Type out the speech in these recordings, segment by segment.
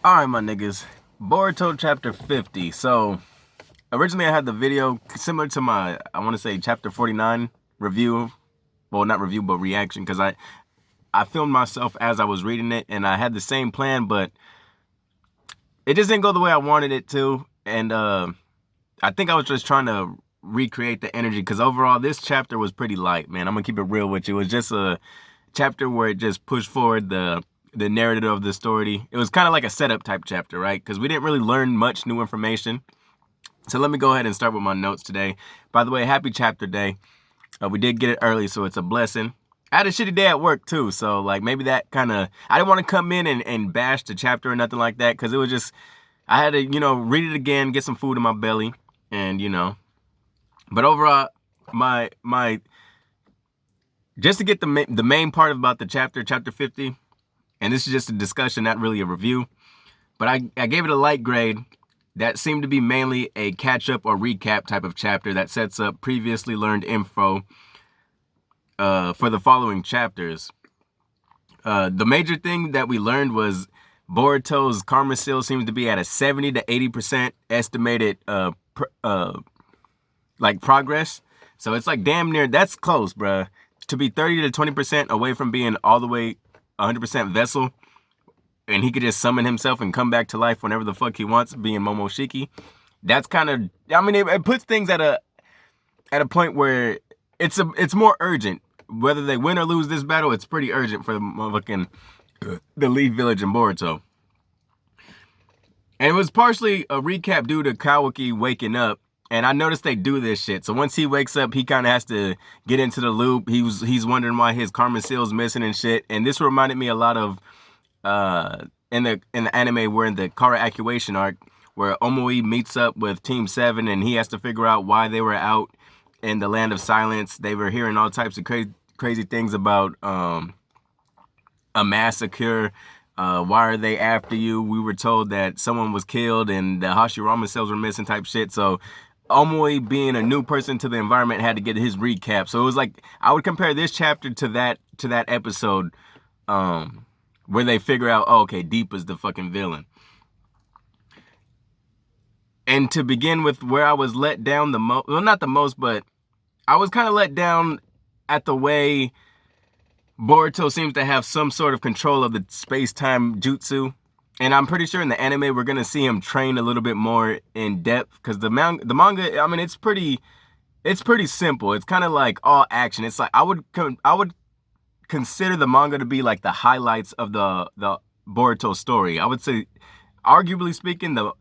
Alright, my niggas. Boruto chapter 50. So, originally I had the video similar to my, I want to say, chapter 49 review. Well, not review, but reaction. Because I filmed myself as I was reading it. And I had the same plan, but it just didn't go the way I wanted it to. And I think I was just trying to recreate the energy. Because overall, this chapter was pretty light, man. I'm going to keep it real with you. It was just a chapter where it just pushed forward the narrative of the story. It was kind of like a setup type chapter, right? Because we didn't really learn much new information. So let me go ahead and start with my notes today. By the way, happy chapter day. We did get it early, so it's a blessing. I had a shitty day at work too, so like maybe that kind of, I didn't want to come in and bash the chapter or nothing like that, because it was just, I had to, read it again, get some food in my belly, and but overall, my just to get the main part about the chapter 50, and this is just a discussion, not really a review, but I gave it a light grade. That seemed to be mainly a catch-up or recap type of chapter that sets up previously learned info for the following chapters. The major thing that we learned was Boruto's karma seal seems to be at a 70 to 80% estimated progress. So it's like damn near, that's close, bruh. To be 30 to 20% away from being all the way 100% vessel, and he could just summon himself and come back to life whenever the fuck he wants, being Momoshiki. That's kind of, I mean, it puts things at a point where it's more urgent. Whether they win or lose this battle, it's pretty urgent for the Leaf Village in Boruto. And it was partially a recap due to Kawaki waking up. And I noticed they do this shit. So once he wakes up, he kind of has to get into the loop. He's wondering why his karma seal's missing and shit. And this reminded me a lot of in the anime, we're in the Kara Activation arc, where Omoi meets up with Team 7 and he has to figure out why they were out in the Land of Silence. They were hearing all types of crazy things about a massacre. Why are they after you? We were told that someone was killed and the Hashirama cells were missing type shit. So Omoi, being a new person to the environment, had to get his recap. So it was like, I would compare this chapter to that episode where they figure out, oh, okay, Deep is the fucking villain. And to begin with, where I was let down the most, well, not the most, but I was kind of let down at the way Boruto seems to have some sort of control of the space-time jutsu. And I'm pretty sure in the anime, we're going to see him train a little bit more in depth. Because the manga, I mean, it's pretty simple. It's kind of like all action. It's like, I would consider the manga to be like the highlights of the Boruto story. I would say, arguably speaking, the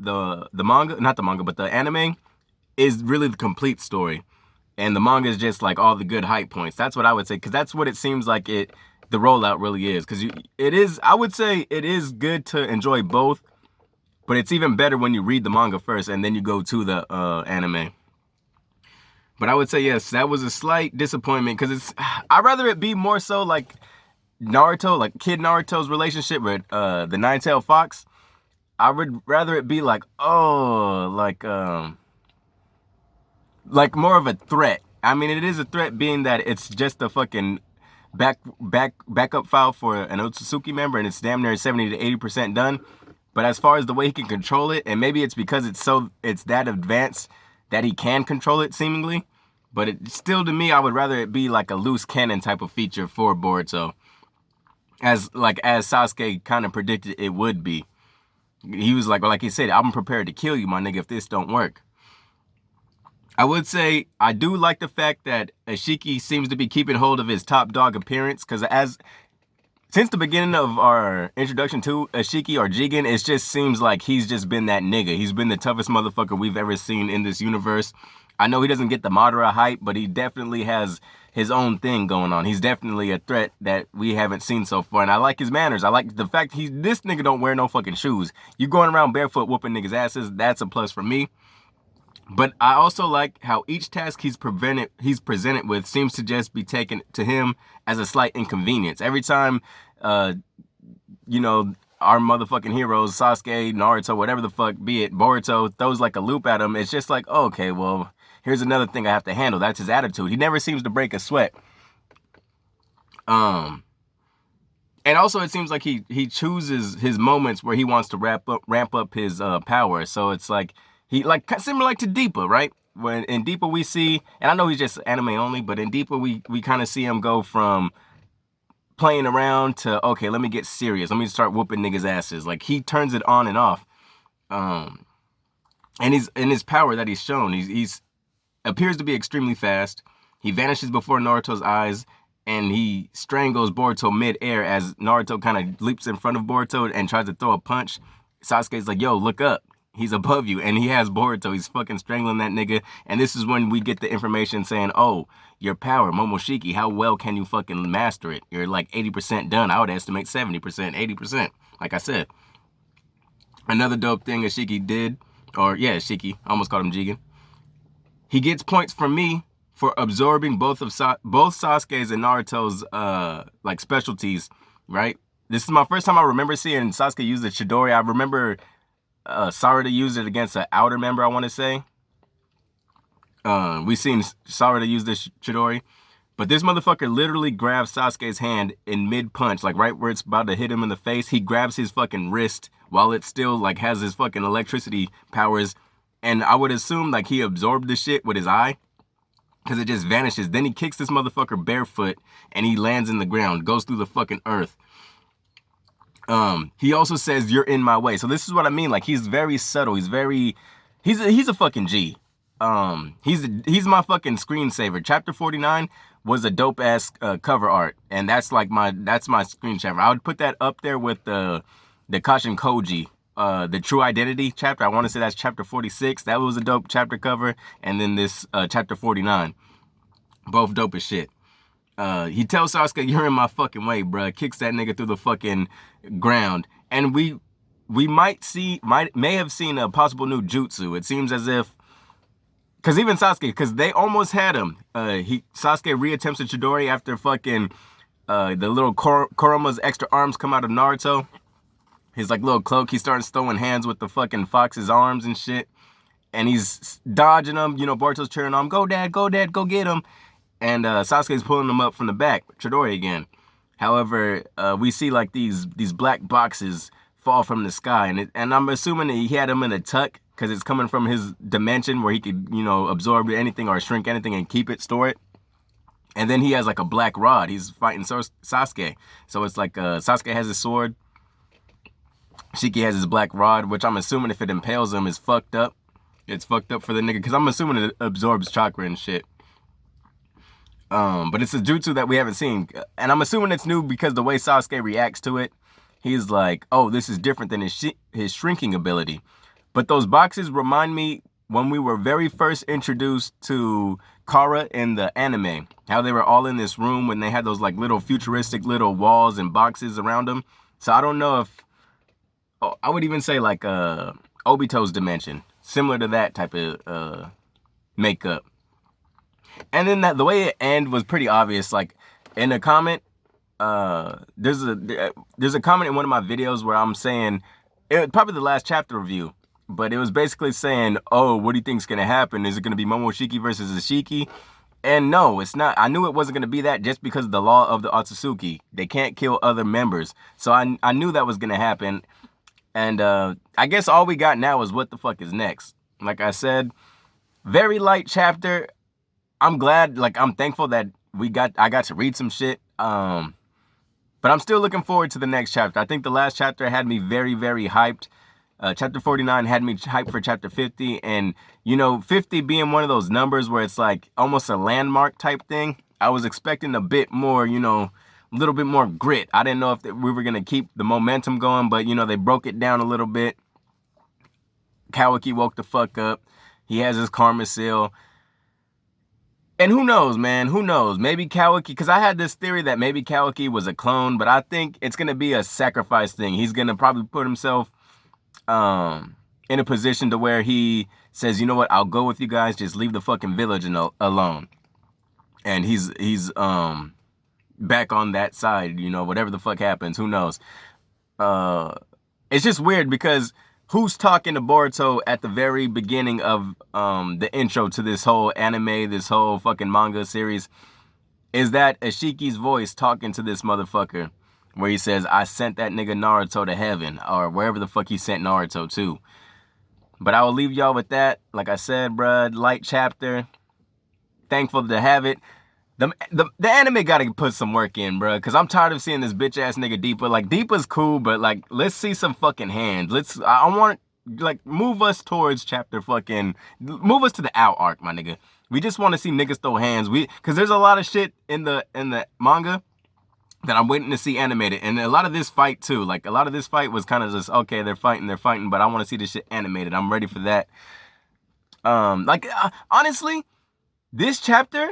manga, not the manga, but the anime is really the complete story. And the manga is just like all the good hype points. That's what I would say, because that's what it seems like the rollout really is. Because I would say it is good to enjoy both, but it's even better when you read the manga first and then you go to the anime. But I would say, yes, that was a slight disappointment, because I'd rather it be more so like Naruto, like Kid Naruto's relationship with the Nine-Tailed Fox. I would rather it be like, like more of a threat. I mean, it is a threat, being that it's just a fucking backup file for an Otsutsuki member, and it's damn near 70 to 80% done. But as far as the way he can control it, and maybe it's because it's that advanced that he can control it seemingly, but it still, to me, I would rather it be like a loose cannon type of feature for Boruto, as Sasuke kind of predicted it would be. He was like he said, I'm prepared to kill you, my nigga, if this don't work. I would say I do like the fact that Isshiki seems to be keeping hold of his top dog appearance, because since the beginning of our introduction to Isshiki or Jigen, it just seems like he's just been that nigga. He's been the toughest motherfucker we've ever seen in this universe. I know he doesn't get the Madara hype, but he definitely has his own thing going on. He's definitely a threat that we haven't seen so far, and I like his manners. I like the fact this nigga don't wear no fucking shoes. You going around barefoot whooping niggas' asses, that's a plus for me. But I also like how each task he's presented with seems to just be taken to him as a slight inconvenience. Every time, our motherfucking heroes, Sasuke, Naruto, whatever the fuck, be it Boruto, throws like a loop at him, it's just like, oh, okay, well, here's another thing I have to handle. That's his attitude. He never seems to break a sweat. And also, it seems like he chooses his moments where he wants to ramp up his power. So it's like he like similar like to Deepa, right? When in Deepa we see, and I know he's just anime only, but in Deepa we kind of see him go from playing around to okay, let me get serious. Let me start whooping niggas' asses. Like he turns it on and off. And he's in his power that he's shown. He's appears to be extremely fast. He vanishes before Naruto's eyes, and he strangles Boruto mid-air as Naruto kind of leaps in front of Boruto and tries to throw a punch. Sasuke's like, yo, look up. He's above you, and he has Boruto. He's fucking strangling that nigga, and this is when we get the information saying, oh, your power, Momoshiki, how well can you fucking master it? You're like 80% done. I would estimate 70%, 80%, like I said. Another dope thing Isshiki did, Isshiki, I almost called him Jigen. He gets points from me for absorbing both Sasuke's and Naruto's like specialties, right? This is my first time I remember seeing Sasuke use the Chidori. I remember Sarada used it against an outer member, I want to say. We've seen Sarada use this Chidori. But this motherfucker literally grabs Sasuke's hand in mid-punch, like right where it's about to hit him in the face. He grabs his fucking wrist while it still like has his fucking electricity powers. And I would assume like he absorbed the shit with his eye because it just vanishes. Then he kicks this motherfucker barefoot and he lands in the ground, goes through the fucking earth. He also says, you're in my way. So this is what I mean. Like he's very subtle. He's a fucking G. He's my fucking screensaver. Chapter 49 was a dope ass cover art, and that's my screensaver. I would put that up there with the Kashin Koji, the True Identity chapter. I want to say that's chapter 46. That was a dope chapter cover, and then this chapter 49, both dope as shit. He tells Sasuke, "You're in my fucking way, bruh." Kicks that nigga through the fucking ground, and we may have seen a possible new jutsu. It seems as if. Because even Sasuke, because they almost had him. Sasuke reattempts a Chidori after fucking the little Koroma's extra arms come out of Naruto. His like little cloak, he starts throwing hands with the fucking fox's arms and shit. And he's dodging them. You know, Boruto's cheering on him, go dad, go get him. And Sasuke's pulling him up from the back, Chidori again. However, we see like these black boxes fall from the sky. And I'm assuming that he had them in a tuck, because it's coming from his dimension where he could, you know, absorb anything or shrink anything and keep it, store it. And then he has like a black rod. He's fighting Sasuke. So it's like Sasuke has his sword. Shiki has his black rod, which I'm assuming if it impales him is fucked up. It's fucked up for the nigga, because I'm assuming it absorbs chakra and shit. But it's a jutsu that we haven't seen. And I'm assuming it's new because the way Sasuke reacts to it, he's like, oh, this is different than his shrinking ability. But those boxes remind me when we were very first introduced to Kara in the anime, how they were all in this room when they had those like little futuristic little walls and boxes around them. So I don't know if, I would even say like Obito's dimension, similar to that type of makeup. And then the way it ended was pretty obvious. Like in a comment, there's a comment in one of my videos where I'm saying, probably the last chapter review, but it was basically saying, oh, what do you think's going to happen? Is it going to be Momoshiki versus Isshiki? And no, it's not. I knew it wasn't going to be that just because of the law of the Otsutsuki. They can't kill other members. So I knew that was going to happen. And I guess all we got now is what the fuck is next. Like I said, very light chapter. I'm glad, like I'm thankful that I got to read some shit. But I'm still looking forward to the next chapter. I think the last chapter had me very, very hyped. Chapter 49 had me hyped for chapter 50. And, you know, 50 being one of those numbers where it's like almost a landmark type thing. I was expecting a bit more, you know, a little bit more grit. I didn't know if we were going to keep the momentum going, but, you know, they broke it down a little bit. Kawaki woke the fuck up. He has his karma seal. And who knows, man? Who knows? Maybe Kawaki, because I had this theory that maybe Kawaki was a clone, but I think it's going to be a sacrifice thing. He's going to probably put himself in a position to where he says, you know what, I'll go with you guys, just leave the fucking village alone. And he's back on that side, you know, whatever the fuck happens, who knows. It's just weird because who's talking to Boruto at the very beginning of the intro to this whole anime, this whole fucking manga series? Is that Ishiki's voice talking to this motherfucker? where he says, I sent that nigga Naruto to heaven, or wherever the fuck he sent Naruto to. But I will leave y'all with that. Like I said, bruh, light chapter. Thankful to have it. The anime gotta put some work in, bruh, because I'm tired of seeing this bitch ass nigga Deepa. Like, Deepa's cool, but like, let's see some fucking hands. I want, like, move us towards move us to the out arc, my nigga. We just want to see niggas throw hands. Because there's a lot of shit in the manga that I'm waiting to see animated. And a lot of this fight too. Like, a lot of this fight was kind of just, okay, they're fighting, but I want to see this shit animated. I'm ready for that. Honestly, this chapter,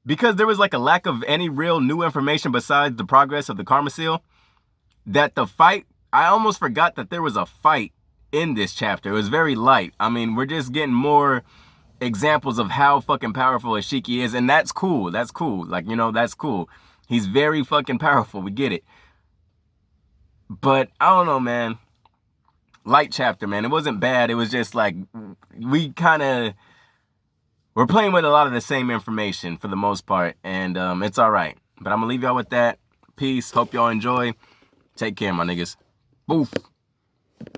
because there was like a lack of any real new information besides the progress of the Karma Seal, that the fight, I almost forgot that there was a fight in this chapter. It was very light. I mean, we're just getting more examples of how fucking powerful Isshiki is, and that's cool. That's cool. Like, you know, that's cool. He's very fucking powerful. We get it. But I don't know, man. Light chapter, man. It wasn't bad. It was just like, we're playing with a lot of the same information for the most part, and it's all right. But I'm gonna leave y'all with that. Peace. Hope y'all enjoy. Take care, my niggas. Boof.